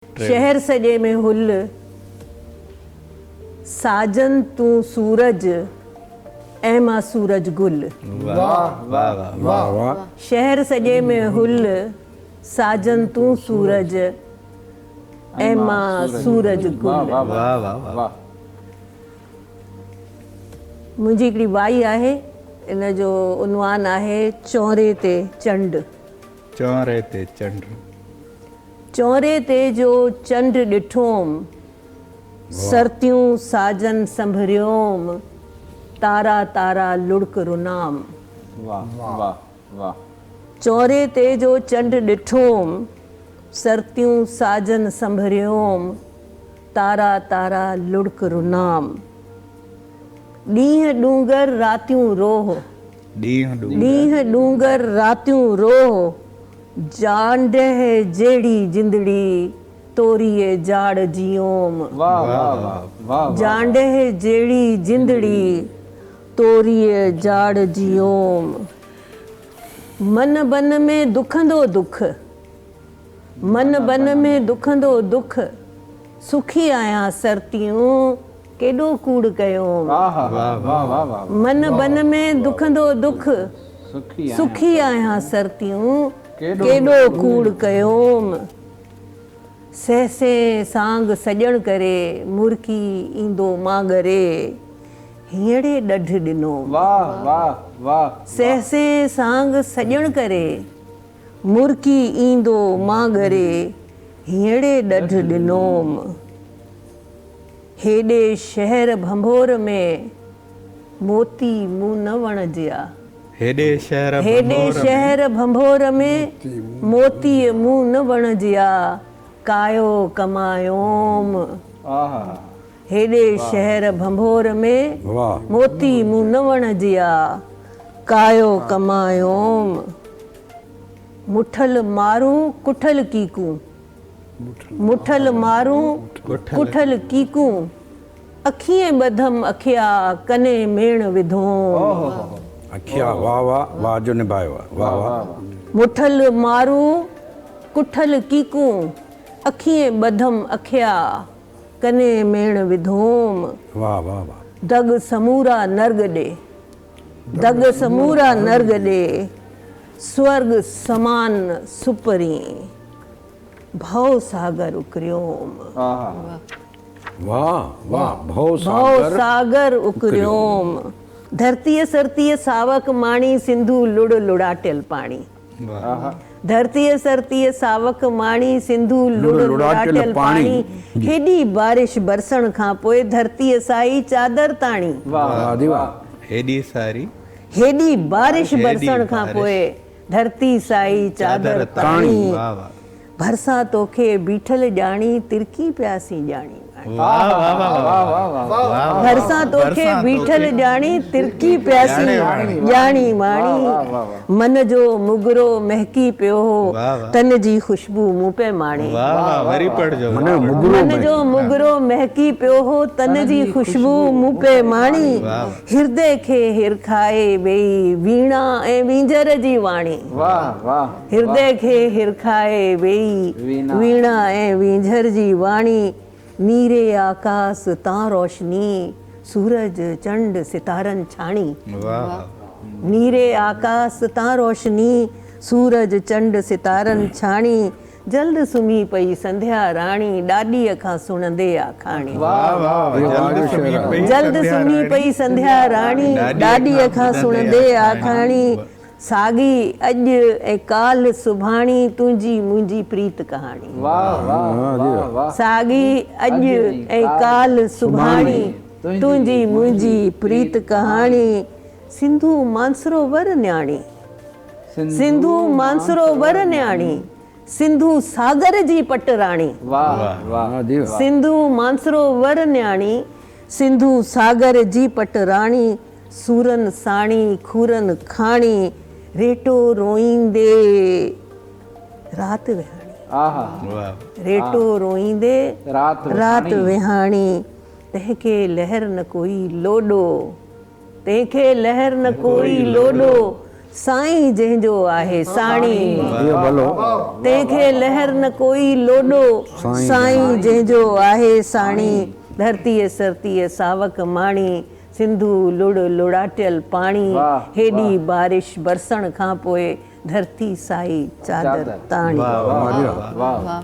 शहर सजे में हुल, साजन तू सूरज, ऐ मां सूरज गुल। वाह वाह वाह वाह। शहर सजे में हुल, साजन तू सूरज, ऐ मां सूरज गुल। वाह वाह वाह। मुंहिंजी हिकिड़ी बाई आहे, इन जो उनवान आहे चौरे ते चंड। चौरे ते चंड। चौरे ते जो चंड ॾिठोम, सरतियूं साजन संभरियोम, तारा तारा लुढ़क रुनाम। वाह वाह वाह। चौरे ते जो चंड ॾिठोम, सरतियूं साजन संभरियोम, तारा तारा लुढ़क रुनाम। ॾींहं ॾूंगर रातियूं रोह, ॾींहं ॾूंगर रातियूं रोह, जांडह जहिड़ी जिंदड़ी तोरीअ जाड़ जियोम। वाह वाह वाह। जांडह जहिड़ी जिंदड़ी तोरीअ जाड़ जियोम। मन बन में दुखंदो दुख, मन बन में दुखंदो दुख, सुखी आहियां सरतियूं केॾो कूड़ कयोम। वाह वाह वाह वाह। मन बन में दुखंदो दुख, सुखी आहियां सरतियूं केॾो कूड़ कयोम। सहसे सांग सॼण करे, मुर्की ईंदो मांगरे, हींअरे ॾढ ॾिनो। वाह वाह वाह। सहसे सांग सॼण करे, मुर्की ईंदो मांगरे, हींअरे ॾढ ॾिनोम। हेॾे शहर भंभोर में मोती मूं न वणजिया। हेॾे शहर भंभोर में मोती मूं न वणजिया, कायो कमायोम। हेॾे शहर भंभोर में मोती मूं न वणजिया, कायो कमायोम। मुठल मारूं कुठल कीकूं, मुठल मारूं कुठल कीकूं, अखिएं ॿधम अखिया कने मेण विधोम। अखिया वाह वाह वाह जो निभायो वाह वाह। मुठल मारूं कुठल कीकूं, अखिएं ॿधम अखिया कने मेण विधोम। वाह वाह वाह। दग समूरा नर्ग ॾे, दग समूरा नर्ग ॾे, स्वर्ग समान सुपरी, भव सागर उकरियोम। वाह वाह। भव सागर उकरियोम। धरतीअ सरतीअ सावक माणी, सिंधु लुड़ लुड़ाटियल पाणी। धरतीअ सरतीअ सावक माणी, सिंधु लुड़ लुड़ाटियल पाणी। हेॾी बारिश बरसण खां पोइ धरतीअ साई चादर ताणी। हेॾी बारिश बरसण खां पोइ धरती साई चादर ताणी। भरसां तोखे बीठल ॼाणी, तिरकी प्यासी ॼाणी। भरसां तोखे बीठल ॼाणी, तिरकी प्यासी ॼाणी माणी। मन जो मुगरो महकी पियो हो, तन जी खुशबू मूं पे माणी। मन जो मुगरो महकी पियो हो, तन जी खुशबू मूं पे माणी। हृदय खे हिरखाए वेई वीणा ऐं वींझर जी वाणी। हृदय खे हिरखाए वेई वीणा ऐं वींझर जी वाणी। नीरे आकाश तां रोशनी, सूरज चंड सितारन छाणी। नीरे आकाश तां रोशनी, सूरज चंड सितारन छाणी। जल्द सुम्ही पई संध्या राणी, ॾाॾीअ खां सुणंदे आखाणी। जल्द सुम्ही पई संध्या राणी, ॾाॾीअ खां सुणंदे आखाणी। साॻी अॼु ऐं काल सुभाणी, तुंहिंजी मुंहिंजी प्रीत कहाणी। साॻी अॼु ऐं काल सुभाणी, तुंहिंजी मुंहिंजी प्रीत कहाणी। सिंधु मानसरोवर न्याणी, सिंधु मानसरोवर न्याणी, सिंधु सागर जी पटराणी। सिंधु मानसरोवर न्याणी, सिंधु सागर जी पटराणी। सूरन साणी खूरन खाणी, रेटो रोईंदे रात विहाणी। रेटो रोईंदे रात विहाणी। तंहिंखे लहर न कोई लोॾो, तंहिंखे लहर न कोई लोॾो, साईं जंहिंजो आहे साणी इहो भलो तंहिंखे लहर न कोई लोॾो साईं जंहिंजो आहे साणी धरतीअ सरतीअ सावक माणी सिंधू लुड़ लुड़ाटियल पाणी हेॾी बारिश बरसण खां पोइ धरती साई चादर ताणी वाह वाह